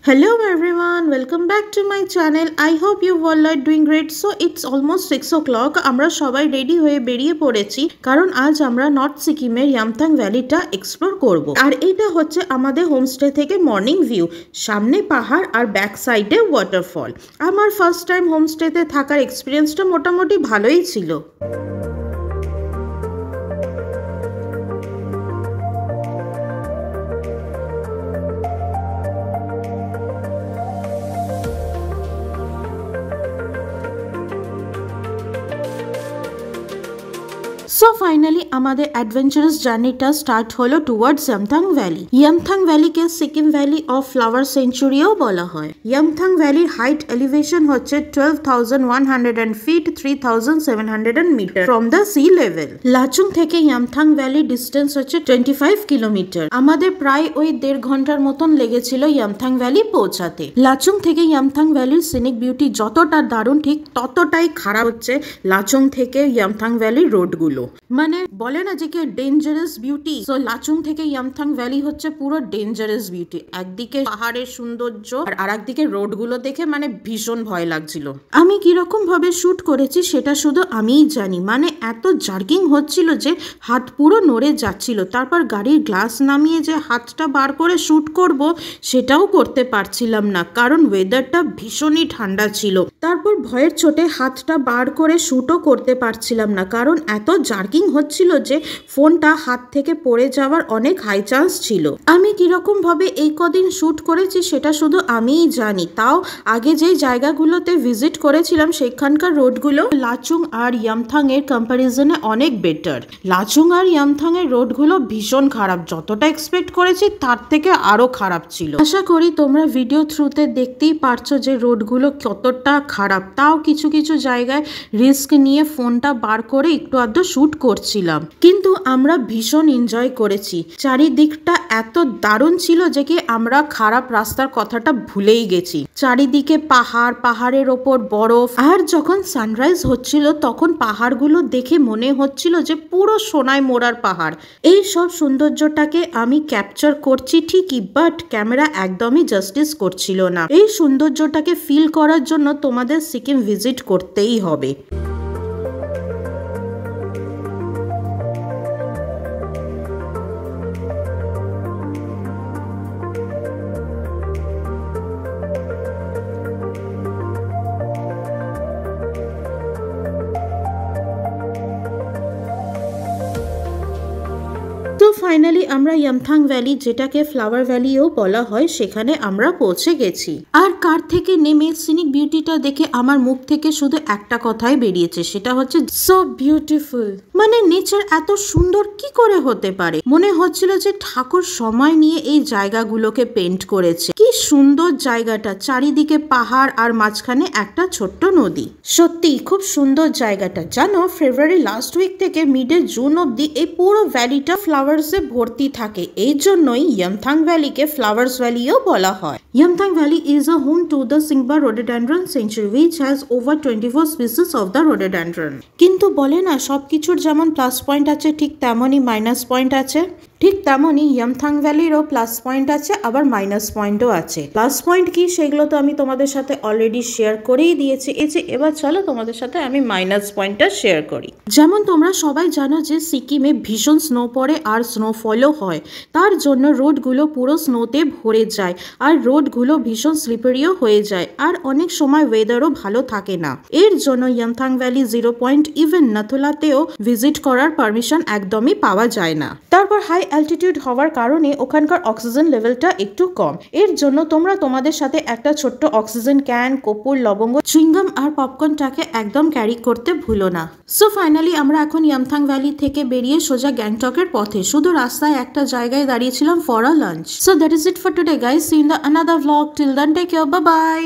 Hello everyone, welcome back to my channel. I hope you all are doing great. So it's almost 6 o'clock. আমরা সবাই ready হয়ে বেরিয়ে পড়েছি কারণ আজ আমরা নর্থ সিকিমের ইয়ামথাং ভ্যালিটা এক্সপ্লোর করব। আর এটা হচ্ছে আমাদের হোমস্টে থেকে মর্নিং ভিউ, সামনে পাহাড় আর ব্যাক সাইডে ওয়াটারফল। আমার ফার্স্ট টাইম হোমস্টেতে থাকার এক্সপিরিয়েন্সটা মোটামুটি ভালোই ছিল। So finally আমাদের অ্যাডভেঞ্চারাস জার্নিটা স্টার্ট হলো টুয়ার্ডস ইয়ামথাং ভ্যালি। ইয়ামথাং ভ্যালিকে সিকিম ভ্যালি অফ ফ্লাওয়ার সেঞ্চুরিও বলা হয়। ইয়ামথাং ভ্যালির হাইট এলিভেশন হচ্ছে 12,100 feet 3,700 metre from the sea level. Lachung থেকে ইয়ামথাং ভ্যালি ডিস্টেন্স হচ্ছে 25 কিলোমিটার। আমাদের প্রায় ওই 1.5 ঘন্টার মতন লেগেছিল ইয়ামথাং ভ্যালি পৌঁছাতে। লাচুং থেকে ইয়ামথাং ভ্যালির সিনিক বিউটি যতটা দারুণ ঠিক ততটাই খারাপ হচ্ছে লাচুং থেকে ইয়ামথাং ভ্যালির রোডগুলো। মানে বলে না যে কি ডেঞ্জারাস বিউটি, সো লাচুং থেকে ইয়ামথাং ভ্যালি হচ্ছে পুরো ডেঞ্জারাস বিউটি। একদিকে পাহাড়ের সৌন্দর্য আর আরেকদিকে রোডগুলো দেখে মানে ভীষণ ভয় লাগছিল। আমি কিরকম ভাবে শুট করেছি সেটা শুধু আমিই জানি। মানে এত জার্কিং হচ্ছিল যে হাত পুরো নড়ে যাচ্ছিল। তারপর গাড়ির গ্লাস নামিয়ে যে হাতটা বার করে শুট করব সেটাও করতে পারছিলাম না কারণ ওয়েদারটা ভীষণই ঠান্ডা ছিল। তারপর ভয়ের চোটে হাতটা বার করে শুটও করতে পারছিলাম না কারণ এত জার্কিং হচ্ছিল যে ফোনটা হাত থেকে পড়ে যাওয়ার অনেক হাই চান্স ছিল। আমি কিরকম ভাবে এই কদিন শুট করেছি সেটা শুধু আমিই জানি। তাও আগে যে জায়গাগুলোতে ভিজিট করেছিলাম সেখানকার রোডগুলো লাচুং আর ইয়ামথাং এর কম্পারিজনে অনেক বেটার। লাচুং আর ইয়ামথাং এর রোডগুলো ভীষণ খারাপ, যতটা এক্সপেক্ট করেছি তার থেকে আরো খারাপ ছিল। আশা করি তোমরা ভিডিও থ্রুতে দেখতেই পারছো যে রোডগুলো কতটা খারাপ। তাও কিছু কিছু জায়গায় রিস্ক নিয়ে ফোনটা বার করে একটু আধটু শুট করছিলাম, কিন্তু আমরা ভীষণ এনজয় করেছি। চারিদিকটা এত দারুণ ছিল যে কি আমরা খারাপ রাস্তার কথাটা ভুলেই গেছি। চারিদিকে পাহাড়, পাহাড়ের ওপর বরফ, আর যখন সানরাইজ হচ্ছিল তখন পাহাড়গুলো দেখে মনে হচ্ছিল যে পুরো সোনায় মোড়ার পাহাড়। এই সব সৌন্দর্যটাকে আমি ক্যাপচার করছি ঠিকই, বাট ক্যামেরা একদমই জাস্টিস করছিল না। এই সৌন্দর্যটাকে ফিল করার জন্য তোমাদের সিকিম ভিজিট করতেই হবে। তো ফাইনালি আমরা ইয়ামথাং ভ্যালি, যেটাকে ফ্লাওয়ার ভ্যালিও বলা হয়, সেখানে আমরা পৌঁছে গেছি। আর কার থেকে নেমে সিনিক বিউটিটা দেখে আমার মুখ থেকে শুধু একটা কথাই বেরিয়েছে, সেটা হচ্ছে সো বিউটিফুল। মানে নেচার এত সুন্দর কি করে হতে পারে? মনে হচ্ছিল যে ঠাকুর সময় নিয়ে এই জায়গাগুলোকে পেন্ট করেছে। কি সুন্দর জায়গাটা, চারিদিকে পাহাড় আর মাঝখানে একটা ছোট্ট নদী। সত্যি খুব সুন্দর জায়গাটা। জানো, ফেব্রুয়ারি লাস্ট উইক থেকে মিডে জুন অব্দি এই পুরো ভ্যালিটা ফ্লাওয়ার্সে ভর্তি থাকে। এই জন্যই ইয়ামথাং ভ্যালিকে ফ্লাওয়ার্স ভ্যালিও বলা হয়। Yumthang valley is a home to the Singba rhododendron sanctuary which has over 24 species of the rhododendron. কিন্তু বলে না সবকিছুর যেমন প্লাস পয়েন্ট আছে ঠিক তেমনই মাইনাস পয়েন্ট আছে। ঠিক তেমনই ইয়ামথাং ভ্যালিরও প্লাস পয়েন্ট আছে, আবার মাইনাস পয়েন্টও আছে। প্লাস পয়েন্ট কি সেগুলো তো আমি তোমাদের সাথে অলরেডি শেয়ার করেই দিয়েছি। এবার চলো তোমাদের সাথে আমি মাইনাস পয়েন্টটা শেয়ার করি। যেমন তোমরা সবাই জানো যে সিকিমে ভীষণ স্নো পড়ে আর স্নোফলও হয়। তার জন্য রোডগুলো পুরো স্নোতে ভরে যায় আর রোডগুলো ভীষণ স্লিপারিও হয়ে যায়, আর অনেক সময় ওয়েদারও ভালো থাকে না। এর জন্য ইয়ামথাং ভ্যালি 0 পয়েন্ট ইভেন নাথুলাতেও ভিজিট করার পারমিশন একদমই পাওয়া যায় না। তারপর হাই অ্যালটিটিউড হওয়ার কারণে ওখানকার অক্সিজেন লেভেলটা একটু কম। এর জন্য তোমরা তোমাদের সাথে একটা ছোট্ট অক্সিজেন ক্যান, কপুর, লবঙ্গ, চুইংগাম আর পপকর্নটাকে একদম ক্যারি করতে ভুলো না। সো ফাইনালি আমরা এখন ইয়ামথাং ভ্যালি থেকে বেরিয়ে সোজা গ্যাংটকের পথে। শুধু রাস্তায় একটা জায়গায় দাঁড়িয়েছিলাম for a lunch. So that is it for today guys. See you in the another vlog. Till then take care, bye by.